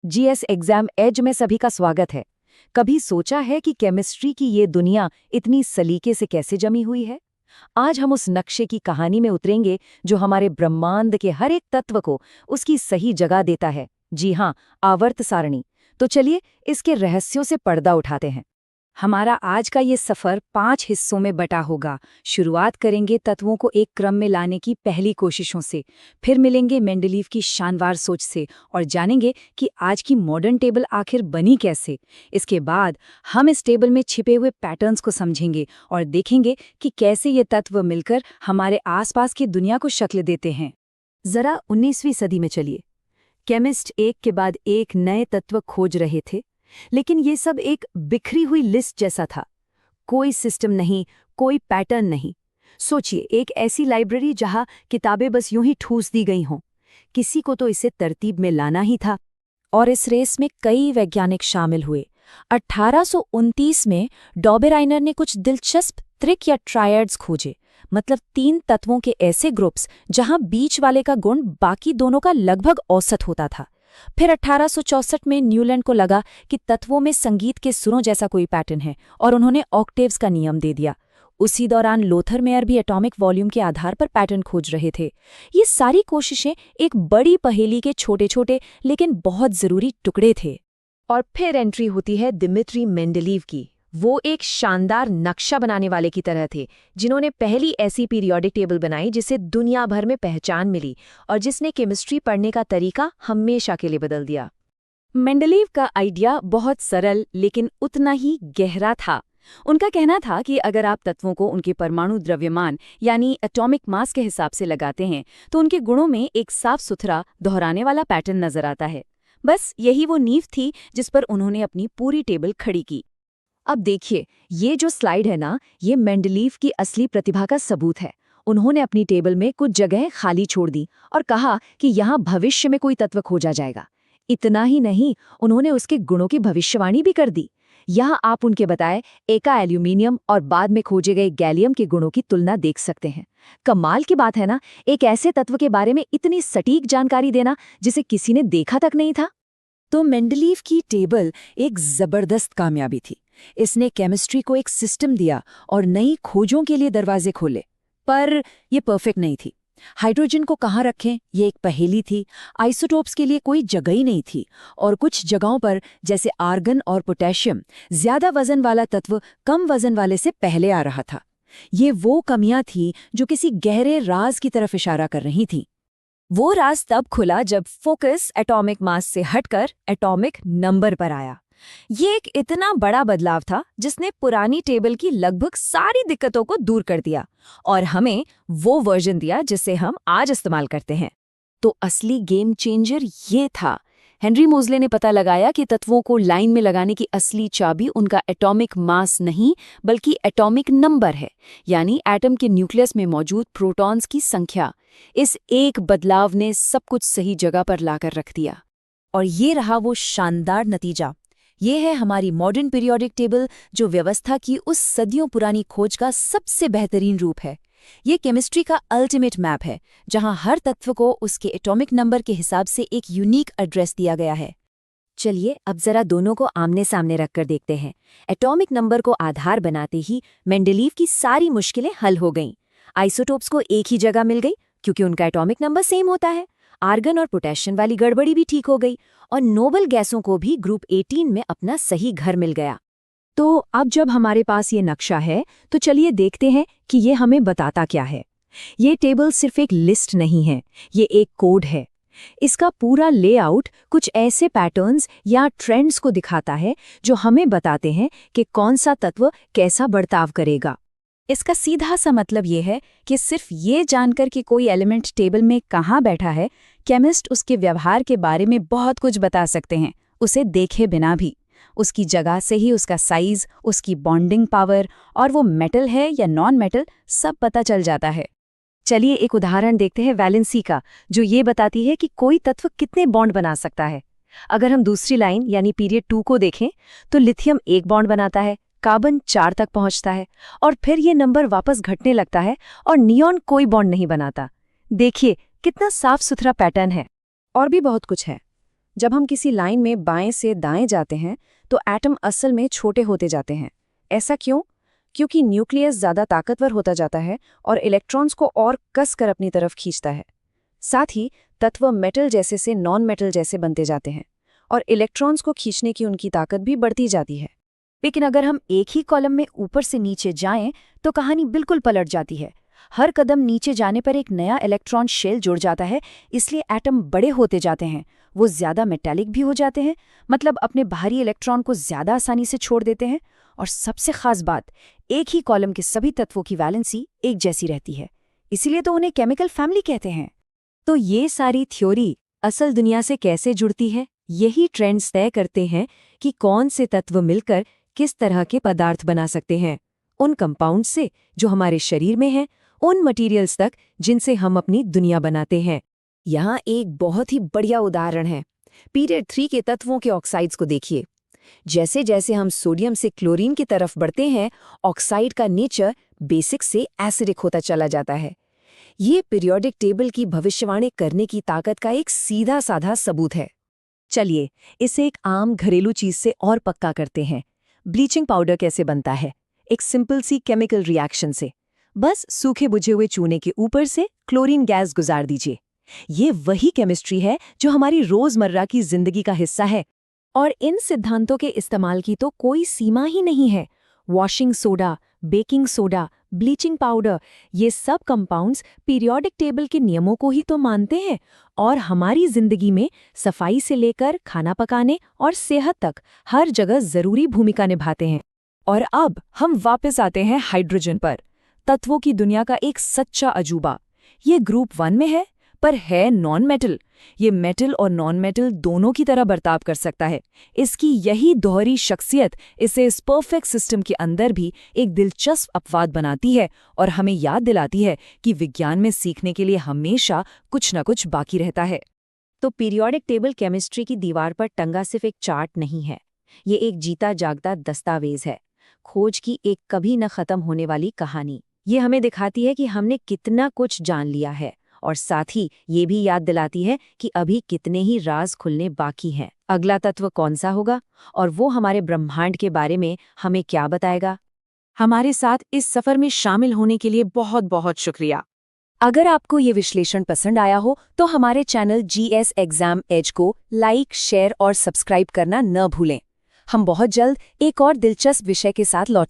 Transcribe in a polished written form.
GS exam as में सभी का स्वागत है। कभी सोचा है कि केमिस्ट्री की ये दुनिया इतनी सलीके से कैसे जमी हुई है? आज हम उस नक्शे की कहानी में उतरेंगे जो हमारे ब्रह्मांड के हर एक तत्व को उसकी सही जगह देता है। जी हाँ, आवर्त सारणी। तो चलिए इसके रहस्यों से पर्दा उठाते हैं। हमारा आज का ये सफर 5 हिस्सों में बटा होगा। शुरुआत करेंगे तत्वों को एक क्रम में लाने की पहली कोशिशों से, फिर मिलेंगे मेंडलीव की शानदार सोच से और जानेंगे कि आज की मॉडर्न टेबल आखिर बनी कैसे। इसके बाद हम इस टेबल में छिपे हुए पैटर्न्स को समझेंगे और देखेंगे कि कैसे ये तत्व मिलकर हमारे आसपास की दुनिया को शक्ल देते हैं। जरा 19वीं सदी में चलिए। केमिस्ट एक के बाद एक नए तत्व खोज रहे थे, लेकिन ये सब एक बिखरी हुई लिस्ट जैसा था। कोई सिस्टम नहीं, कोई पैटर्न नहीं। सोचिए, एक ऐसी लाइब्रेरी जहां किताबें बस यूं ही ठूस दी गई हों। किसी को तो इसे तरतीब में लाना ही था। और इस रेस में कई वैज्ञानिक शामिल हुए। 1829 में डॉबेराइनर ने कुछ दिलचस्प त्रिक या ट्रायड्स खोजे, मतलब 3 तत्वों के ऐसे ग्रुप्स जहां बीच वाले का गुण बाकी दोनों का लगभग औसत होता था। फिर 1864 में न्यूलैंड को लगा कि तत्वों में संगीत के सुरों जैसा कोई पैटर्न है और उन्होंने ऑक्टेव्स का नियम दे दिया। उसी दौरान लोथर मेयर भी एटॉमिक वॉल्यूम के आधार पर पैटर्न खोज रहे थे। ये सारी कोशिशें एक बड़ी पहेली के छोटे-छोटे लेकिन बहुत जरूरी टुकड़े थे। और फिर एंट्री होती है दिमित्री मेंडलीव की। वो एक शानदार नक्शा बनाने वाले की तरह थे, जिन्होंने पहली ऐसी पीरियोडिक टेबल बनाई जिसे दुनिया भर में पहचान मिली और जिसने केमिस्ट्री पढ़ने का तरीका हमेशा के लिए बदल दिया। मेंडलीव का आइडिया बहुत सरल लेकिन उतना ही गहरा था। उनका कहना था कि अगर आप तत्वों को उनके परमाणु द्रव्यमान यानी एटॉमिक मास के हिसाब से लगाते हैं तो उनके गुणों में एक साफ सुथरा दोहराने वाला पैटर्न नजर आता है। बस यही वो नींव थी जिस पर उन्होंने अपनी पूरी टेबल खड़ी की। अब देखिए, ये जो स्लाइड है ना, ये मेंडलीव की असली प्रतिभा का सबूत है। उन्होंने अपनी टेबल में कुछ जगह खाली छोड़ दी और कहा कि यहाँ भविष्य में कोई तत्व खोजा जाएगा। इतना ही नहीं, उन्होंने उसके गुणों की भविष्यवाणी भी कर दी। यहाँ आप उनके बताए एका एल्यूमिनियम और बाद में खोजे गए गैलियम के गुणों की तुलना देख सकते हैं। कमाल की बात है ना, एक ऐसे तत्व के बारे में इतनी सटीक जानकारी देना जिसे किसी ने देखा तक नहीं था। तो मेंडलीव की टेबल एक जबरदस्त कामयाबी थी। इसने केमिस्ट्री को एक सिस्टम दिया और नई खोजों के लिए दरवाजे खोले। पर यह परफेक्ट नहीं थी। हाइड्रोजन को कहाँ रखें, ये एक पहेली थी। आइसोटोप्स के लिए कोई जगह ही नहीं थी और कुछ जगहों पर जैसे आर्गन और पोटेशियम, ज्यादा वजन वाला तत्व कम वजन वाले से पहले आ रहा था। ये वो कमियां थी जो किसी गहरे राज की तरफ इशारा कर रही थीं। वो राज तब खुला जब फोकस एटॉमिक मास से हटकर एटॉमिक नंबर पर आया। ये एक इतना बड़ा बदलाव था जिसने पुरानी टेबल की लगभग सारी दिक्कतों को दूर कर दिया और हमें वो वर्जन दिया जिसे हम आज इस्तेमाल करते हैं। तो असली गेम चेंजर ये था। हेनरी मोज़ले ने पता लगाया कि तत्वों को लाइन में लगाने की असली चाबी उनका एटॉमिक मास नहीं बल्कि एटॉमिक नंबर है, यानी एटम के न्यूक्लियस में मौजूद प्रोटॉन्स की संख्या। इस एक बदलाव ने सब कुछ सही जगह पर लाकर रख दिया। और ये रहा वो शानदार नतीजा। ये है हमारी मॉडर्न पीरियोडिक टेबल, जो व्यवस्था की उस सदियों पुरानी खोज का सबसे बेहतरीन रूप है। ये केमिस्ट्री का अल्टीमेट मैप है, जहां हर तत्व को उसके एटॉमिक नंबर के हिसाब से एक यूनिक एड्रेस दिया गया है। चलिए अब जरा दोनों को आमने सामने रखकर देखते हैं। एटॉमिक नंबर को आधार बनाते ही मेंडलीव की सारी मुश्किलें हल हो गईं। आइसोटोप्स को एक ही जगह मिल गई क्योंकि उनका एटॉमिक नंबर सेम होता है। आर्गन और पोटेशियम वाली गड़बड़ी भी ठीक हो गई और नोबल गैसों को भी ग्रुप 18 में अपना सही घर मिल गया। तो अब जब हमारे पास ये नक्शा है तो चलिए देखते हैं कि ये हमें बताता क्या है। ये टेबल सिर्फ एक लिस्ट नहीं है, ये एक कोड है। इसका पूरा लेआउट कुछ ऐसे पैटर्न्स या ट्रेंड्स को दिखाता है जो हमें बताते हैं कि कौन सा तत्व कैसा बर्ताव करेगा। इसका सीधा सा मतलब ये है कि सिर्फ ये जानकर कि कोई एलिमेंट टेबल में कहाँ बैठा है, केमिस्ट उसके व्यवहार के बारे में बहुत कुछ बता सकते हैं, उसे देखे बिना भी। उसकी जगह से ही उसका साइज, उसकी बॉन्डिंग पावर और वो मेटल है या नॉन मेटल सब पता चल जाता है। चलिए एक उदाहरण देखते हैं वैलेंसी का, जो ये बताती है कि कोई तत्व कितने बॉन्ड बना सकता है। अगर हम दूसरी लाइन यानी पीरियड 2 को देखें तो लिथियम 1 बॉन्ड बनाता है, कार्बन 4 तक पहुंचता है और फिर ये नंबर वापस घटने लगता है और नियॉन कोई बॉन्ड नहीं बनाता। देखिए कितना साफ सुथरा पैटर्न है। और भी बहुत कुछ है। जब हम किसी लाइन में बाएं से दाएं जाते हैं तो एटम असल में छोटे होते जाते हैं। ऐसा क्यों? क्योंकि न्यूक्लियस ज़्यादा ताकतवर होता जाता है और इलेक्ट्रॉन्स को और कस कर अपनी तरफ खींचता है। साथ ही तत्व मेटल जैसे से नॉन मेटल जैसे बनते जाते हैं और इलेक्ट्रॉन्स को खींचने की उनकी ताकत भी बढ़ती जाती है। लेकिन अगर हम एक ही कॉलम में ऊपर से नीचे जाएं तो कहानी बिल्कुल पलट जाती है। हर कदम नीचे जाने पर एक नया इलेक्ट्रॉन शेल जुड़ जाता है, इसलिए एटम बड़े होते जाते हैं। वो ज्यादा मेटालिक भी हो जाते हैं, मतलब अपने बाहरी इलेक्ट्रॉन को ज्यादा आसानी से छोड़ देते हैं। और सबसे खास बात, एक ही कॉलम के सभी तत्वों की वैलेंसी एक जैसी रहती है, इसीलिए तो उन्हें केमिकल फैमिली कहते हैं। तो ये सारी थ्योरी असल दुनिया से कैसे जुड़ती है? यही ट्रेंड्स तय करते हैं कि कौन से तत्व मिलकर किस तरह के पदार्थ बना सकते हैं, उन कंपाउंड से जो हमारे शरीर में हैं, उन मटेरियल्स तक जिनसे हम अपनी दुनिया बनाते हैं। यहाँ एक बहुत ही बढ़िया उदाहरण है। पीरियड 3 के तत्वों के ऑक्साइड्स को देखिए। जैसे जैसे हम सोडियम से क्लोरीन की तरफ बढ़ते हैं, ऑक्साइड का नेचर बेसिक से एसिडिक होता चला जाता है। ये पीरियोडिक टेबल की भविष्यवाणी करने की ताकत का एक सीधा साधा सबूत है। चलिए इसे एक आम घरेलू चीज से और पक्का करते हैं। ब्लीचिंग पाउडर कैसे बनता है? एक सिंपल सी केमिकल रिएक्शन से। बस सूखे बुझे हुए चूने के ऊपर से क्लोरीन गैस गुजार दीजिए। ये वही केमिस्ट्री है जो हमारी रोजमर्रा की जिंदगी का हिस्सा है। और इन सिद्धांतों के इस्तेमाल की तो कोई सीमा ही नहीं है। Washing soda, baking soda, bleaching powder, ये सब कंपाउंड्स पीरियोडिक टेबल के नियमों को ही तो मानते हैं और हमारी जिंदगी में सफाई से लेकर खाना पकाने और सेहत तक हर जगह जरूरी भूमिका निभाते हैं। और अब हम वापस आते हैं हाइड्रोजन पर, तत्वों की दुनिया का एक सच्चा अजूबा। ये ग्रुप 1 में है, पर है नॉन मेटल। ये मेटल और नॉन मेटल दोनों की तरह बर्ताव कर सकता है। इसकी यही दोहरी शख्सियत इसे इस परफेक्ट सिस्टम के अंदर भी एक दिलचस्प अपवाद बनाती है और हमें याद दिलाती है कि विज्ञान में सीखने के लिए हमेशा कुछ न कुछ बाकी रहता है। तो पीरियोडिक टेबल केमिस्ट्री की दीवार पर टंगा सिर्फ एक चार्ट नहीं है, ये एक जीता जागता दस्तावेज है, खोज की एक कभी न खत्म होने वाली कहानी। ये हमें दिखाती है कि हमने कितना कुछ जान लिया है और साथ ही ये भी याद दिलाती है कि अभी कितने ही राज खुलने बाकी हैं। अगला तत्व कौन सा होगा और वो हमारे ब्रह्मांड के बारे में हमें क्या बताएगा? हमारे साथ इस सफर में शामिल होने के लिए बहुत बहुत शुक्रिया। अगर आपको ये विश्लेषण पसंद आया हो तो हमारे चैनल GS एग्जाम एज को लाइक, शेयर और सब्सक्राइब करना न भूलें। हम बहुत जल्द एक और दिलचस्प विषय के साथ लौटेंगे।